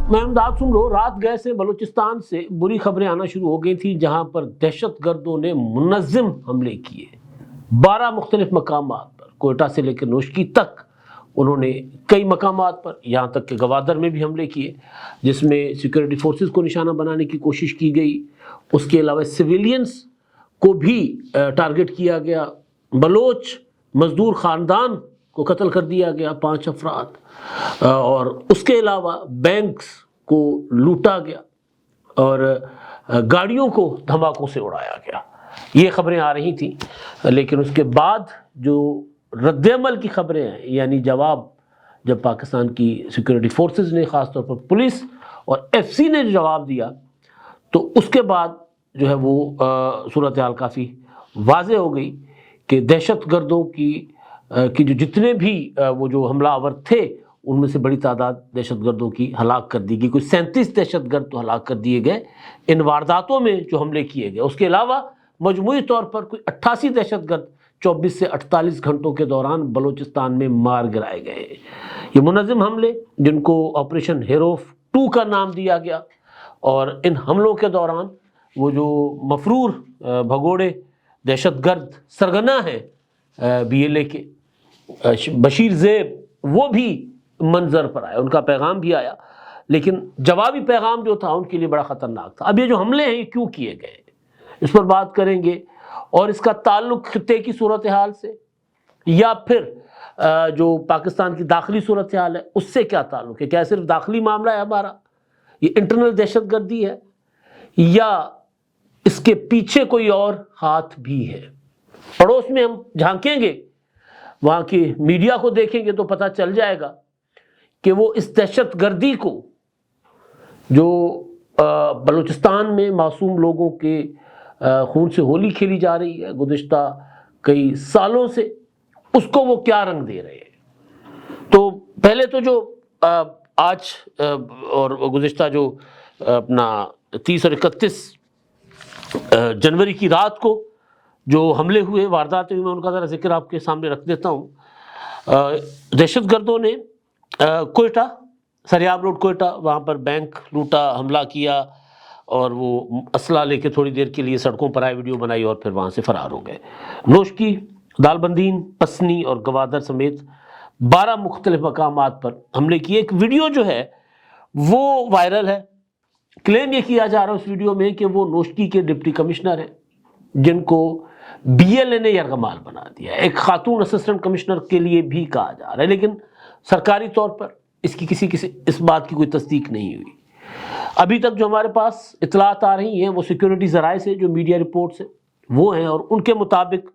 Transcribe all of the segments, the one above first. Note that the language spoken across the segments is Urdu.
میں امداد سن رہا ہوں، رات گئے سے بلوچستان سے بری خبریں آنا شروع ہو گئی تھیں، جہاں پر دہشت گردوں نے منظم حملے کیے 12 مختلف مقامات پر، کوئٹہ سے لے کر نوشکی تک انہوں نے کئی مقامات پر، یہاں تک کہ گوادر میں بھی حملے کیے جس میں سیکورٹی فورسز کو نشانہ بنانے کی کوشش کی گئی۔ اس کے علاوہ سویلینز کو بھی ٹارگٹ کیا گیا، بلوچ مزدور خاندان کو قتل کر دیا گیا 5 افراد، اور اس کے علاوہ بینکس کو لوٹا گیا اور گاڑیوں کو دھماکوں سے اڑایا گیا۔ یہ خبریں آ رہی تھیں، لیکن اس کے بعد جو رد عمل کی خبریں ہیں، یعنی جب پاکستان کی سیکورٹی فورسز نے، خاص طور پر پولیس اور ایف سی نے جواب دیا، تو اس کے بعد جو ہے وہ صورتحال کافی واضح ہو گئی کہ دہشت گردوں کی جو جتنے بھی وہ جو حملہ آور تھے، ان میں سے بڑی تعداد دہشت گردوں کی ہلاک کر دی گئی۔ کوئی 37 دہشت گرد تو ہلاک کر دیے گئے ان وارداتوں میں جو حملے کیے گئے۔ اس کے علاوہ مجموعی طور پر کوئی 88 دہشت گرد 24 سے 48 گھنٹوں کے دوران بلوچستان میں مار گرائے گئے ہیں۔ یہ منظم حملے، جن کو آپریشن ہیروف 2 کا نام دیا گیا، اور ان حملوں کے دوران وہ جو مفرور بھگوڑے دہشت گرد سرگنا ہیں بی ایل اے کے، بشیر زیب، وہ بھی منظر پر آیا، ان کا پیغام بھی آیا، لیکن جوابی پیغام جو تھا ان کے لیے بڑا خطرناک تھا۔ اب یہ جو حملے ہیں یہ کیوں کیے گئے، اس پر بات کریں گے، اور اس کا تعلق خطے کی صورتحال سے یا پھر جو پاکستان کی داخلی صورتحال ہے اس سے کیا تعلق ہے۔ کیا صرف داخلی معاملہ ہے ہمارا، یہ انٹرنل دہشت گردی ہے، یا اس کے پیچھے کوئی اور ہاتھ بھی ہے۔ پڑوس میں ہم جھانکیں گے، وہاں کی میڈیا کو دیکھیں گے تو پتہ چل جائے گا کہ وہ اس دہشت گردی کو جو بلوچستان میں معصوم لوگوں کے خون سے ہولی کھیلی جا رہی ہے گزشتہ کئی سالوں سے، اس کو وہ کیا رنگ دے رہے ہیں۔ تو پہلے تو جو آج اور گزشتہ جو اپنا 30 اور 31 جنوری کی رات کو جو حملے ہوئے، واردات ہوئی، میں ان کا ذرا ذکر آپ کے سامنے رکھ دیتا ہوں۔ دہشت گردوں نے کوئٹہ، سریاب روڈ کوئٹہ، وہاں پر بینک لوٹا، حملہ کیا، اور وہ اسلحہ لے کے تھوڑی دیر کے لیے سڑکوں پر آئے، ویڈیو بنائی اور پھر وہاں سے فرار ہو گئے۔ نوشکی، دال بندین، پسنی اور گوادر سمیت 12 مختلف مقامات پر حملے کیے۔ ایک ویڈیو جو ہے وہ وائرل ہے، کلیم یہ کیا جا رہا ہے اس ویڈیو میں کہ وہ نوشکی کے ڈپٹی کمشنر ہیں، جن کو بی ایل اے نے یرغمال بنا دیا ہے۔ ایک خاتون اسسٹنٹ کمشنر کے لیے بھی کہا جا رہا ہے، لیکن سرکاری طور پر اس کی کسی اس بات کی کوئی تصدیق نہیں ہوئی۔ ابھی تک جو ہمارے پاس اطلاعات آ رہی ہیں وہ سیکورٹی ذرائع سے، جو میڈیا رپورٹس ہیں وہ ہیں، اور ان کے مطابق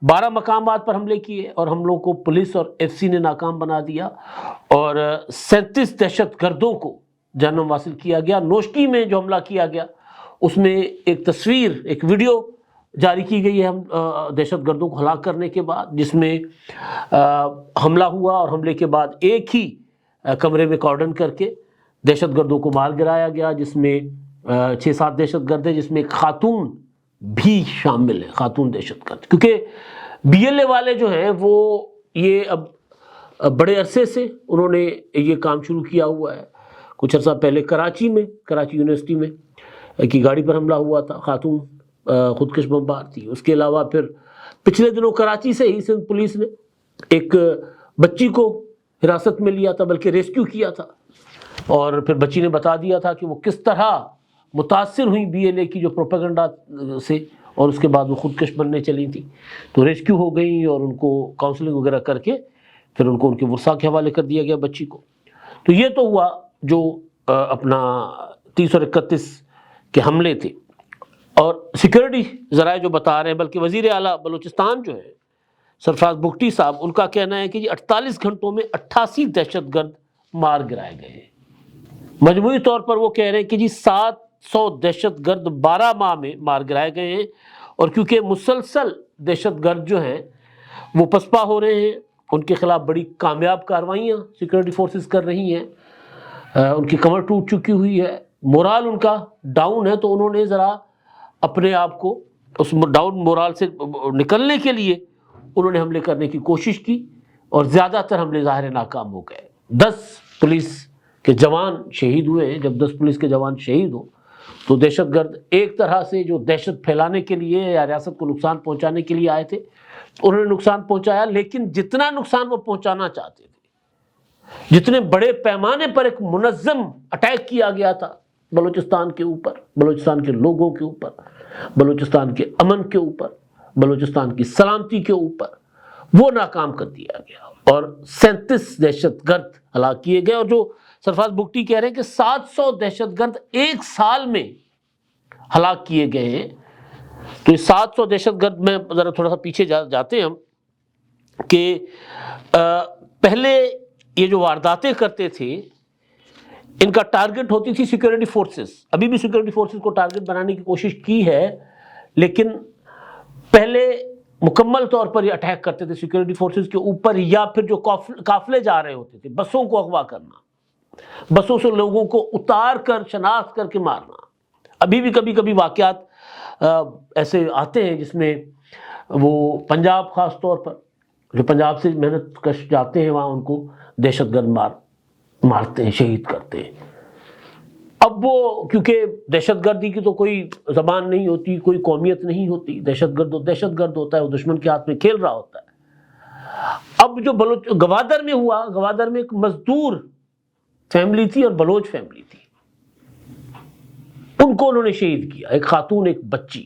12 مقامات پر حملے کیے، اور حملوں کو پولیس اور ایف سی نے ناکام بنا دیا، اور 37 دہشت گردوں کو جنم حاصل کیا گیا۔ نوشکی میں جو حملہ کیا گیا اس میں ایک تصویر، ایک ویڈیو جاری کی گئی ہے دہشت گردوں کو ہلاک کرنے کے بعد، جس میں حملہ ہوا اور حملے کے بعد ایک ہی کمرے میں کارڈن کر کے دہشت گردوں کو مار گرایا گیا، جس میں 6-7 دہشت گرد ہیں، جس میں ایک خاتون بھی شامل ہے، خاتون دہشت گرد، کیونکہ بی ایل اے والے جو ہیں وہ یہ اب بڑے عرصے سے انہوں نے یہ کام شروع کیا ہوا ہے۔ کچھ عرصہ پہلے کراچی میں، کراچی یونیورسٹی میں کی گاڑی پر حملہ ہوا تھا، خاتون خودکش بمبار تھی۔ اس کے علاوہ پھر پچھلے دنوں کراچی سے ہی سندھ پولیس نے ایک بچی کو حراست میں لیا تھا، بلکہ ریسکیو کیا تھا، اور پھر بچی نے بتا دیا تھا کہ وہ کس طرح متاثر ہوئی بی ایل اے کی جو پروپیگنڈا سے، اور اس کے بعد وہ خودکش بننے چلی تھی، تو ریسکیو ہو گئی، اور ان کو کاؤنسلنگ وغیرہ کر کے پھر ان کو ان کے ورثاء کے حوالے کر دیا گیا بچی کو۔ تو یہ تو ہوا جو اپنا 30 اور 31 کے حملے تھے، اور سیکورٹی ذرائع جو بتا رہے ہیں، بلکہ وزیر اعلیٰ بلوچستان جو ہے سرفراز بگٹی صاحب، ان کا کہنا ہے کہ یہ 48 گھنٹوں میں 88 دہشت گرد مار گرائے گئے ہیں۔ مجموعی طور پر وہ کہہ رہے ہیں کہ جی 700 دہشت گرد 12 ماہ میں مار گرائے گئے ہیں، اور کیونکہ مسلسل دہشت گرد جو ہیں وہ پسپا ہو رہے ہیں، ان کے خلاف بڑی کامیاب کارروائیاں سیکورٹی فورسز کر رہی ہیں، ان کی کمر ٹوٹ چکی ہوئی ہے، مورال ان کا ڈاؤن ہے، تو انہوں نے ذرا اپنے آپ کو اس ڈاؤن مورال سے نکلنے کے لیے انہوں نے حملے کرنے کی کوشش کی، اور زیادہ تر حملے ظاہر ناکام ہو گئے۔ 10 پولیس کہ جوان شہید ہوئے ہیں. جب 10 پولیس کے جوان شہید ہوں تو دہشت گرد ایک طرح سے جو دہشت پھیلانے کے لیے یا ریاست کو نقصان پہنچانے کے لیے آئے تھے انہوں نے نقصان پہنچایا، لیکن جتنا نقصان وہ پہنچانا چاہتے تھے، جتنے بڑے پیمانے پر ایک منظم اٹیک کیا گیا تھا بلوچستان کے اوپر، بلوچستان کے لوگوں کے اوپر، بلوچستان کے امن کے اوپر، بلوچستان کی سلامتی کے اوپر، وہ ناکام کر دیا گیا اور 37 دہشت گرد ہلاک کیے گئے. اور جو سرفراز بگٹی کہہ رہے ہیں کہ 700 دہشت گرد ایک سال میں ہلاک کیے گئے ہیں. تو یہ 700 دہشت گرد میں ذرا تھوڑا سا پیچھے جاتے ہیں ہم کہ پہلے یہ جو وارداتیں کرتے تھے ان کا ٹارگٹ ہوتی تھی سیکورٹی فورسز. ابھی بھی سیکورٹی فورسز کو ٹارگٹ بنانے کی کوشش کی ہے، لیکن پہلے مکمل طور پر یہ اٹیک کرتے تھے سیکورٹی فورسز کے اوپر، یا پھر جو قافلے جا رہے ہوتے تھے بسوں کو اغوا کرنا، بسوں سے لوگوں کو اتار کر شناخت کر کے مارنا. ابھی بھی کبھی کبھی واقعات ایسے آتے ہیں جس میں وہ پنجاب خاص طور پر جو پنجاب سے محنت کش جاتے ہیں وہاں ان کو دہشت گرد مارتے ہیں، شہید کرتے ہیں. اب وہ کیونکہ دہشت گردی کی تو کوئی زبان نہیں ہوتی، کوئی قومیت نہیں ہوتی، دہشت گرد ہوتا ہے، وہ دشمن کے ہاتھ میں کھیل رہا ہوتا ہے. اب جو گوادر میں ہوا، گوادر میں ایک مزدور فیملی تھی اور بلوچ فیملی تھی، ان کو انہوں نے شہید کیا، ایک خاتون ایک بچی.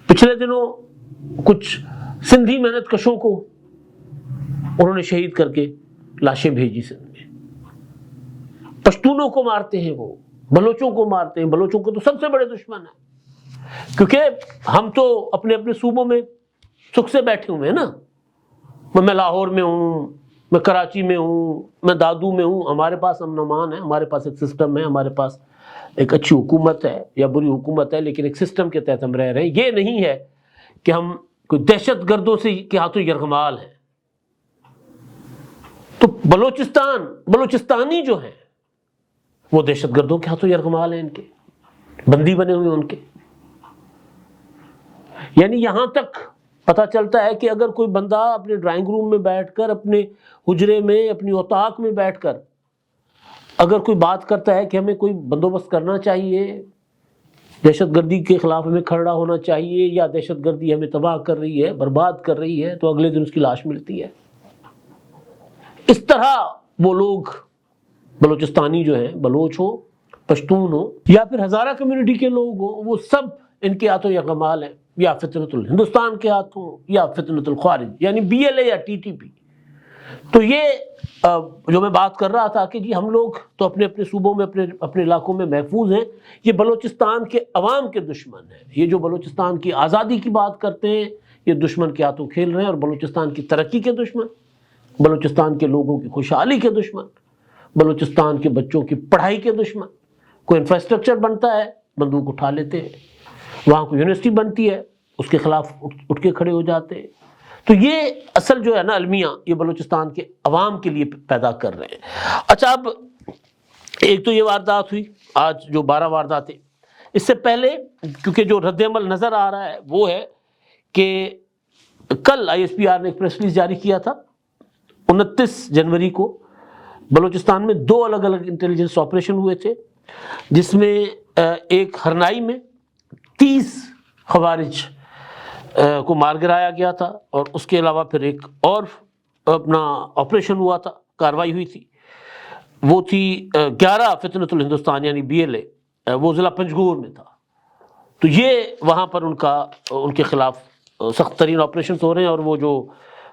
پچھلے دنوں کچھ سندھی محنت کشوں کو انہوں نے شہید کر کے لاشیں بھیجی سندھ میں. پشتونوں کو مارتے ہیں، وہ بلوچوں کو مارتے ہیں. بلوچوں کو تو سب سے بڑے دشمن ہیں، کیونکہ ہم تو اپنے اپنے صوبوں میں سکھ سے بیٹھے ہوئے ہیں نا. میں لاہور میں ہوں، میں کراچی میں ہوں، میں دادو میں ہوں. ہمارے پاس امن و امان ہے، ہمارے پاس ایک سسٹم ہے، ہمارے پاس ایک اچھی حکومت ہے یا بری حکومت ہے، لیکن ایک سسٹم کے تحت ہم رہ رہے ہیں. یہ نہیں ہے کہ ہم کوئی دہشت گردوں سے کے ہاتھوں یرغمال ہیں. تو بلوچستانی جو ہیں وہ دہشت گردوں کے ہاتھوں یرغمال ہیں، ان کے بندی بنے ہوئے ان کے. یعنی یہاں تک پتہ چلتا ہے کہ اگر کوئی بندہ اپنے ڈرائنگ روم میں بیٹھ کر، اپنے حجرے میں، اپنی اوطاق میں بیٹھ کر اگر کوئی بات کرتا ہے کہ ہمیں کوئی بندوبست کرنا چاہیے، دہشت گردی کے خلاف ہمیں کھڑا ہونا چاہیے، یا دہشت گردی ہمیں تباہ کر رہی ہے، برباد کر رہی ہے، تو اگلے دن اس کی لاش ملتی ہے. اس طرح وہ لوگ بلوچستانی جو ہیں، بلوچ ہو، پشتون ہو، یا پھر ہزارہ کمیونٹی کے لوگ ہوں، وہ سب ان کے ہاتھوں یرغمال ہیں، یا فتنۃ الہندوستان کے ہاتھوں یا فتنۃ الخوارج یعنی BLA یا TTP. تو یہ جو میں بات کر رہا تھا کہ جی ہم لوگ تو اپنے اپنے صوبوں میں، اپنے علاقوں میں محفوظ ہیں. یہ بلوچستان کے عوام کے دشمن ہیں. یہ جو بلوچستان کی آزادی کی بات کرتے ہیں یہ دشمن کے ہاتھوں کھیل رہے ہیں، اور بلوچستان کی ترقی کے دشمن، بلوچستان کے لوگوں کی خوشحالی کے دشمن، بلوچستان کے بچوں کی پڑھائی کے دشمن. کوئی انفراسٹرکچر بنتا ہے بندوق اٹھا لیتے ہیں، وہاں کوئی یونیورسٹی بنتی ہے اس کے خلاف اٹھ کے کھڑے ہو جاتے ہیں. تو یہ اصل جو ہے نا المیہ یہ بلوچستان کے عوام کے لیے پیدا کر رہے ہیں. اچھا، اب ایک تو یہ واردات ہوئی، آج جو 12 وارداتیں. اس سے پہلے کیونکہ جو رد عمل نظر آ رہا ہے وہ ہے کہ کل ISPR نے ایک پریس ریلیز جاری کیا تھا. 29 جنوری کو بلوچستان میں 2 الگ الگ انٹیلیجنس آپریشن ہوئے تھے، جس میں ایک ہرنائی میں 30 خوارج کو مار گرایا گیا تھا، اور اس کے علاوہ پھر ایک اور اپنا آپریشن ہوا تھا، کاروائی ہوئی تھی، وہ تھی 11 فتنۃ الہندوستان یعنی BLA، وہ ضلع پنجگور میں تھا. تو یہ وہاں پر ان کے خلاف سخت ترین آپریشنز ہو رہے ہیں. اور وہ جو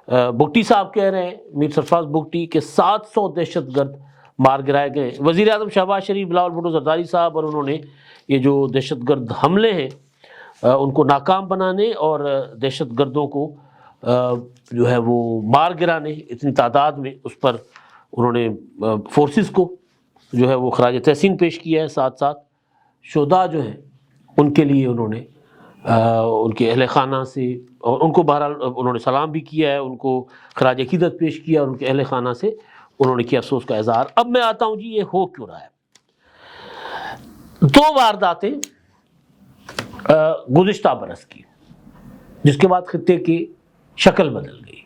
بگٹی صاحب کہہ رہے ہیں، میر سرفراز بگٹی، کہ 700 دہشت گرد مار گرائے گئے. وزیر اعظم شہباز شریف، بلاول بھٹو زرداری صاحب، اور انہوں نے یہ جو دہشت گرد حملے ہیں ان کو ناکام بنانے اور دہشت گردوں کو جو ہے وہ مار گرانے اتنی تعداد میں، اس پر انہوں نے فورسز کو جو ہے وہ خراج تحسین پیش کیا ہے. ساتھ ساتھ شہداء جو ہیں ان کے لیے انہوں نے ان کے اہل خانہ سے، اور ان کو بہرحال انہوں نے سلام بھی کیا ہے، ان کو خراج عقیدت پیش کیا، اور ان کے اہل خانہ سے انہوں نے کیا افسوس کا اظہار. اب میں آتا ہوں جی یہ ہو کیوں رہا ہے. 2 وارداتیں گزشتہ برس کی، جس کے بعد خطے کی شکل بدل گئی.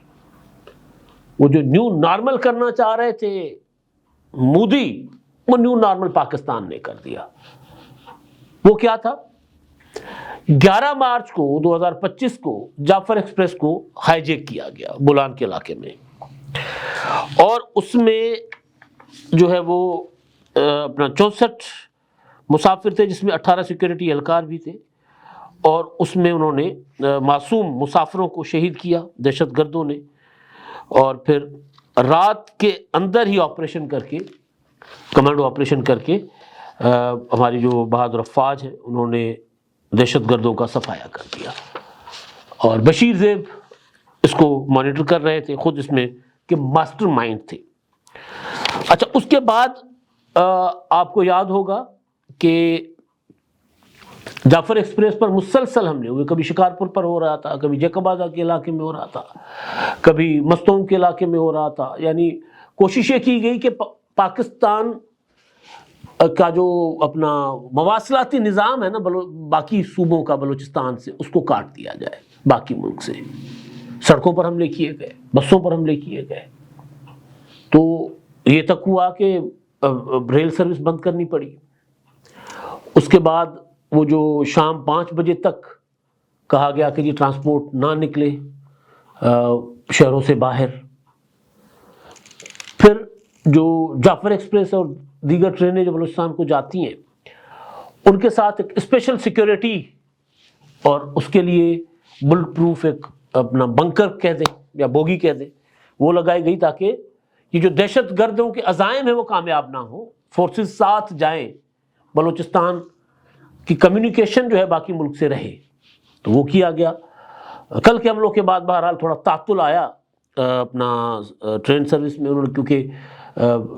وہ جو نیو نارمل کرنا چاہ رہے تھے مودی وہ نیو نارمل پاکستان نے کر دیا۔ وہ کیا تھا؟ 11 مارچ کو 2025 کو جعفر ایکسپریس کو ہائی جیک کیا گیا بولان کے علاقے میں، اور اس میں جو ہے وہ اپنا 64 مسافر تھے، جس میں 18 سیکورٹی اہلکار بھی تھے، اور اس میں انہوں نے معصوم مسافروں کو شہید کیا دہشت گردوں نے، اور پھر رات کے اندر ہی آپریشن کر کے، کمانڈو آپریشن کر کے ہماری جو بہادر افواج ہے انہوں نے دہشت گردوں کا صفایا کر دیا، اور بشیر زیب اس کو مانیٹر کر رہے تھے، خود اس میں کہ ماسٹر مائنڈ تھے۔ اچھا، اس کے بعد آپ کو یاد ہوگا کہ جعفر ایکسپریس پر مسلسل حملے ہوئے، کبھی شکارپور پر ہو رہا تھا، کبھی جیکب آباد کے علاقے میں ہو رہا تھا، کبھی مستونگ کے علاقے میں ہو رہا تھا، یعنی کوششیں کی گئی کہ پاکستان کا جو اپنا مواصلاتی نظام ہے نا باقی صوبوں کا بلوچستان سے، اس کو کاٹ دیا جائے باقی ملک سے۔ سڑکوں پر حملے کیے گئے، بسوں پر حملے کیے گئے، تو یہ تک ہوا کہ ریل سروس بند کرنی پڑی۔ اس کے بعد وہ جو شام 5 بجے تک کہا گیا کہ جی ٹرانسپورٹ نہ نکلے شہروں سے باہر، پھر جو جعفر ایکسپریس اور دیگر ٹرینیں جو بلوچستان کو جاتی ہیں ان کے ساتھ ایک اسپیشل سیکیورٹی، اور اس کے لیے بلٹ پروف ایک اپنا بنکر کہہ دیں یا بوگی کہہ دیں، وہ لگائی گئی تاکہ یہ جو دہشت گردوں کے عزائم ہیں وہ کامیاب نہ ہوں، فورسز ساتھ جائیں، بلوچستان کی کمیونیکیشن جو ہے باقی ملک سے رہے۔ تو وہ کیا گیا۔ کل کے حملوں کے بعد بہرحال تھوڑا تعطل آیا اپنا ٹرین سروس میں، انہوں نے کیونکہ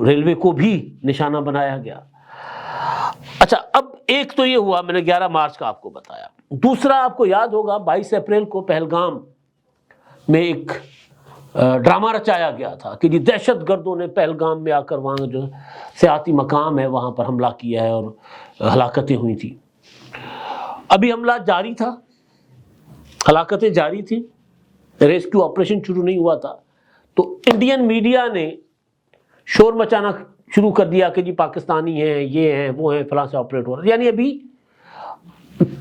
ریلوے کو بھی نشانہ بنایا گیا۔ اچھا، اب ایک تو یہ ہوا، میں نے 11 مارچ کا آپ کو بتایا۔ دوسرا آپ کو یاد ہوگا 22 اپریل کو پہلگام میں ایک ڈرامہ رچایا گیا تھا کہ جی دہشت گردوں نے پہلگام میں آ کر وہاں جو سیاحتی مقام ہے وہاں پر حملہ کیا ہے اور ہلاکتیں ہوئی تھیں۔ ابھی حملہ جاری تھا، ہلاکتیں جاری تھیں، ریسکیو آپریشن شروع نہیں ہوا تھا، تو انڈین میڈیا نے شور مچانا شروع کر دیا کہ جی پاکستانی ہیں، یہ ہیں، وہ ہیں، فلاں سے آپریٹ ہو رہا ہے۔ یعنی ابھی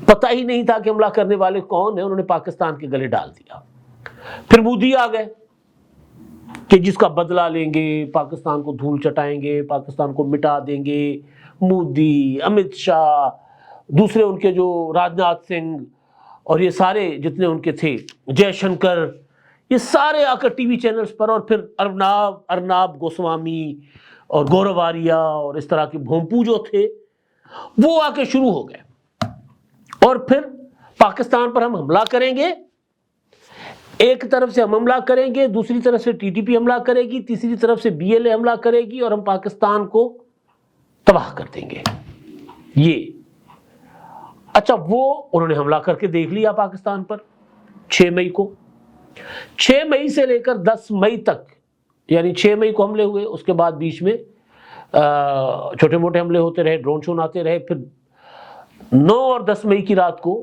پتہ ہی نہیں تھا کہ حملہ کرنے والے کون ہیں، انہوں نے پاکستان کے گلے ڈال دیا۔ پھر مودی آ گئے کہ جس کا بدلہ لیں گے، پاکستان کو دھول چٹائیں گے، پاکستان کو مٹا دیں گے۔ مودی، امت شاہ، دوسرے ان کے جو راجناتھ سنگھ اور یہ سارے جتنے ان کے تھے، جے شنکر، یہ سارے آ کر ٹی وی چینلز پر، اور پھر ارناب گوسوامی اور گورو آریہ اور اس طرح کے بھومپو جو تھے وہ آ کے شروع ہو گئے، اور پھر پاکستان پر ہم حملہ کریں گے، ایک طرف سے ہم حملہ کریں گے، دوسری طرف سے ٹی ٹی پی حملہ کرے گی، تیسری طرف سے بی ایل اے حملہ کرے گی، اور ہم پاکستان کو تباہ کر دیں گے۔ یہ اچھا، وہ انہوں نے حملہ کر کے دیکھ لیا پاکستان پر 6 مئی کو۔ 6 مئی سے لے کر 10 مئی تک، یعنی 6 مئی کو حملے ہوئے، اس کے بعد بیچ میں چھوٹے موٹے حملے ہوتے رہے، ڈرون شون آتے رہے، پھر 9 اور 10 مئی کی رات کو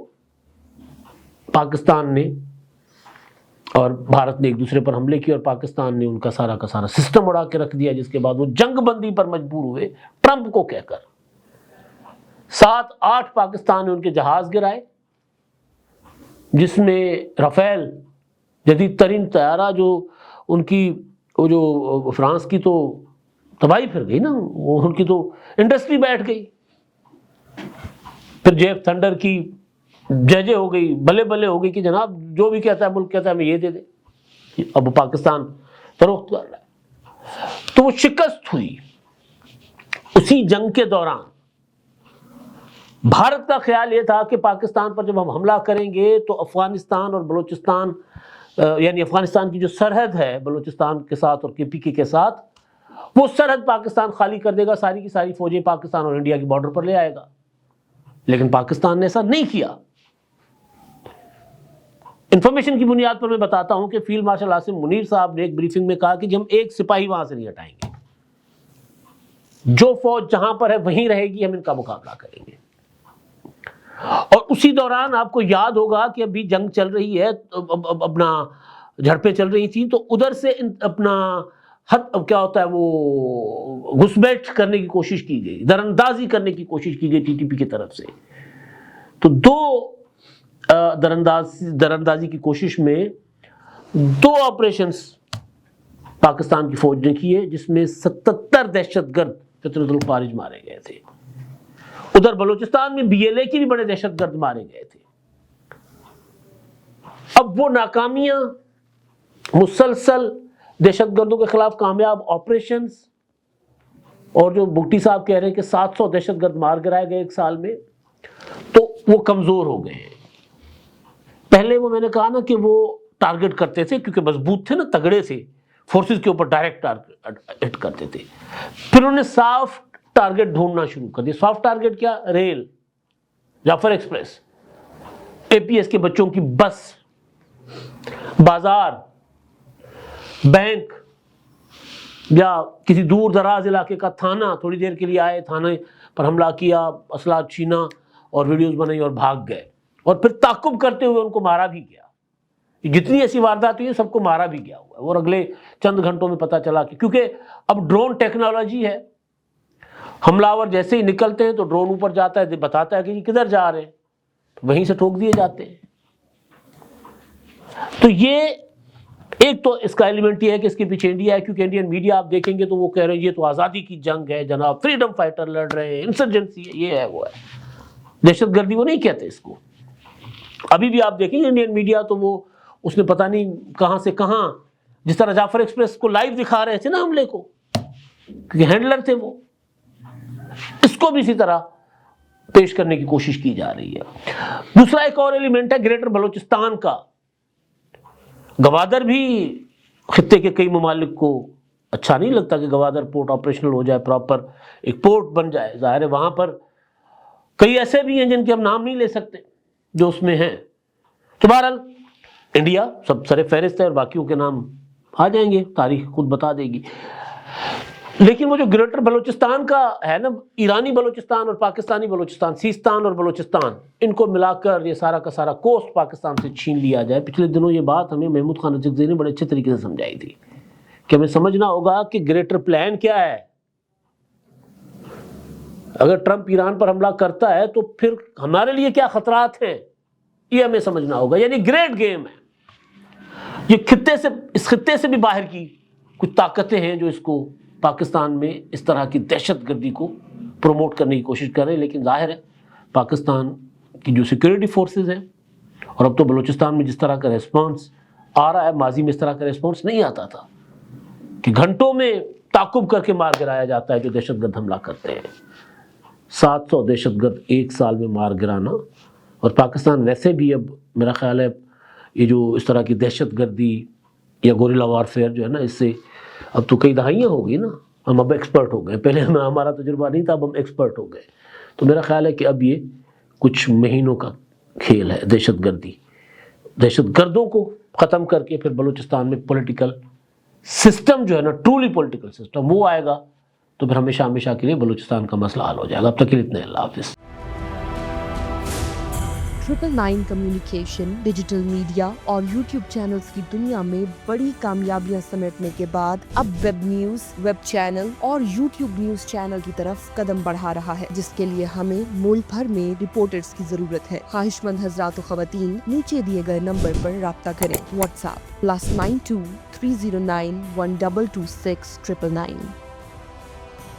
پاکستان نے اور بھارت نے ایک دوسرے پر حملے کیے، اور پاکستان نے ان کا سارا سسٹم اڑا کے رکھ دیا، جس کے بعد وہ جنگ بندی پر مجبور ہوئے ٹرمپ کو کہہ کر۔ 7-8 پاکستان نے ان کے جہاز گرائے، جس میں رافیل جدید ترین طیارہ جو ان کی وہ جو فرانس کی تو تباہی پھر گئی نا، وہ ان کی تو انڈسٹری بیٹھ گئی۔ پھر جے ایف تھنڈر کی جے ہو گئی، بلے بلے ہو گئی کہ جناب جو بھی کہتا ہے ملک کہتا ہے ہمیں یہ دے دے، اب پاکستان فروخت کر رہا ہے۔ تو وہ شکست ہوئی۔ اسی جنگ کے دوران بھارت کا خیال یہ تھا کہ پاکستان پر جب ہم حملہ کریں گے تو افغانستان اور بلوچستان، یعنی افغانستان کی جو سرحد ہے بلوچستان کے ساتھ اور کے پی کے ساتھ، وہ سرحد پاکستان خالی کر دے گا، ساری کی ساری فوجیں پاکستان اور انڈیا کی بارڈر پر لے آئے گا۔ لیکن پاکستان نے ایسا نہیں کیا۔ انفارمیشن کی بنیاد پر میں بتاتا ہوں کہ فیلڈ مارشل عاصم منیر صاحب نے ایک بریفنگ میں کہا کہ ہم ایک سپاہی وہاں سے نہیں ہٹائیں گے، جو فوج جہاں پر ہے وہیں رہے گی، ہم ان کا مقابلہ کریں گے۔ اور اسی دوران آپ کو یاد ہوگا کہ ابھی جنگ چل رہی ہے، اپنا جھڑپیں چل رہی تھیں، تو ادھر سے اپنا اب کیا ہوتا ہے وہ گھسپیٹ کرنے کی کوشش کی گئی, دراندازی کرنے کی کوشش کی گئی ٹی ٹی پی کی طرف سے. تو دو دراندازی کی کوشش میں 2 آپریشنز پاکستان کی فوج نے کیے, جس میں 77 دہشت گرد فطرت الخوارج مارے گئے تھے. ادھر بلوچستان میں بی ایل اے کی بھی بڑے دہشت گرد مارے گئے تھے. اب وہ ناکامیاں, مسلسل دہشت گردوں کے خلاف کامیاب آپریشنز, اور جو بگٹی صاحب کہہ رہے ہیں کہ 700 دہشت گرد مار گرائے گئے 1 سال میں, تو وہ کمزور ہو گئے ہیں. پہلے وہ میں نے کہا نا کہ وہ ٹارگٹ کرتے تھے کیونکہ مضبوط تھے نا, تگڑے تھے, فورسز کے اوپر ڈائریکٹ ہٹ کرتے تھے. پھر انہوں نے سافٹ ٹارگٹ ڈھونڈنا شروع کر دیا. سافٹ ٹارگٹ کیا؟ ریل, جعفر ایکسپریس, اے پی ایس کے بچوں کی بس, بازار, بینک, یا کسی دور دراز علاقے کا تھانہ. تھوڑی دیر کے لیے آئے, تھانے پر حملہ کیا, اسلحہ چھینا اور ویڈیوز بنائی اور بھاگ گئے, اور پھر تعقب کرتے ہوئے ان کو مارا بھی گیا. جتنی ایسی واردات ہوئی سب کو مارا بھی گیا ہوا ہے. اور اگلے چند گھنٹوں میں پتہ چلا کہ کیونکہ اب ڈرون ٹیکنالوجی ہے, حملہ جیسے ہی نکلتے ہیں تو ڈرون اوپر جاتا ہے, بتاتا ہے کہ یہ کدھر جا رہے ہیں, وہیں سے ٹھوک دیے جاتے ہیں. تو یہ ایک تو اس کا ایلیمنٹ یہ ہے کہ اس کے پیچھے انڈیا ہے, کیونکہ انڈین میڈیا آپ دیکھیں گے تو وہ کہہ رہے ہیں یہ تو آزادی کی جنگ ہے جناب, فریڈم فائٹر لڑ رہے ہیں, انسرجنسی ہے, یہ ہے وہ ہے. دہشت گردی وہ نہیں کہتے اس کو. ابھی بھی آپ دیکھیں گے انڈین میڈیا تو وہ اس نے پتہ نہیں کہاں سے کہاں, جس طرح جعفر ایکسپریس کو لائیو دکھا رہے تھے نا حملے کو, کیونکہ ہینڈلر تھے وہ, اس کو بھی اسی طرح پیش کرنے کی کوشش کی جا رہی ہے. دوسرا ایک اور ایلیمنٹ ہے گریٹر بلوچستان کا. گوادر بھی خطے کے کئی ممالک کو اچھا نہیں لگتا کہ گوادر پورٹ آپریشنل ہو جائے, پراپر ایک پورٹ بن جائے. ظاہر ہے وہاں پر کئی ایسے بھی ہیں جن کے ہم نام نہیں لے سکتے جو اس میں ہیں. تو بہرحال انڈیا سب سر فہرست ہے اور باقیوں کے نام آ جائیں گے, تاریخ خود بتا دے گی. لیکن وہ جو گریٹر بلوچستان کا ہے نا, ایرانی بلوچستان اور پاکستانی بلوچستان, سیستان اور بلوچستان, ان کو ملا کر یہ سارا کا سارا کوسٹ پاکستان سے چھین لیا جائے. پچھلے دنوں یہ بات ہمیں محمود خان اچکزئی نے بڑے اچھے طریقے سے سمجھائی تھی کہ ہمیں سمجھنا ہوگا کہ گریٹر پلان کیا ہے. اگر ٹرمپ ایران پر حملہ کرتا ہے تو پھر ہمارے لیے کیا خطرات ہیں, یہ ہمیں سمجھنا ہوگا. یعنی گریٹ گیم ہے یہ. اس خطے سے بھی باہر کی کچھ طاقتیں ہیں جو اس کو پاکستان میں اس طرح کی دہشت گردی کو پروموٹ کرنے کی کوشش کر رہے ہیں. لیکن ظاہر ہے پاکستان کی جو سیکورٹی فورسز ہیں, اور اب تو بلوچستان میں جس طرح کا ریسپانس آ رہا ہے, ماضی میں اس طرح کا ریسپانس نہیں آتا تھا کہ گھنٹوں میں تعقب کر کے مار گرایا جاتا ہے جو دہشت گرد حملہ کرتے ہیں. 700 دہشت گرد 1 سال میں مار گرانا. اور پاکستان ویسے بھی اب میرا خیال ہے یہ جو اس طرح کی دہشت گردی یا گوریلا وارفیئر جو ہے نا, اس سے اب تو کئی دہائیاں ہو گئی نا, ہم اب ایکسپرٹ ہو گئے. پہلے ہمارا تجربہ نہیں تھا, اب ہم ایکسپرٹ ہو گئے. تو میرا خیال ہے کہ اب یہ کچھ مہینوں کا کھیل ہے. دہشت گردوں کو ختم کر کے پھر بلوچستان میں پولیٹیکل سسٹم جو ہے نا, ٹرولی پولیٹیکل سسٹم, وہ آئے گا تو پھر ہمیشہ ہمیشہ کے لیے بلوچستان کا مسئلہ حل ہو جائے گا. اب تک کے لیے اتنے, اللہ حافظ. 999 کمیونیکیشن ڈیجیٹل میڈیا اور یوٹیوب چینلز کی دنیا میں بڑی کامیابیاں سمیٹنے کے بعد اب ویب نیوز, ویب چینل اور یوٹیوب نیوز چینل کی طرف قدم بڑھا رہا ہے, جس کے لیے ہمیں ملک بھر میں رپورٹرز کی ضرورت ہے. خواہش مند حضرات و خواتین نیچے دیے گئے نمبر پر رابطہ کریں. What's app +92 309 1226 999.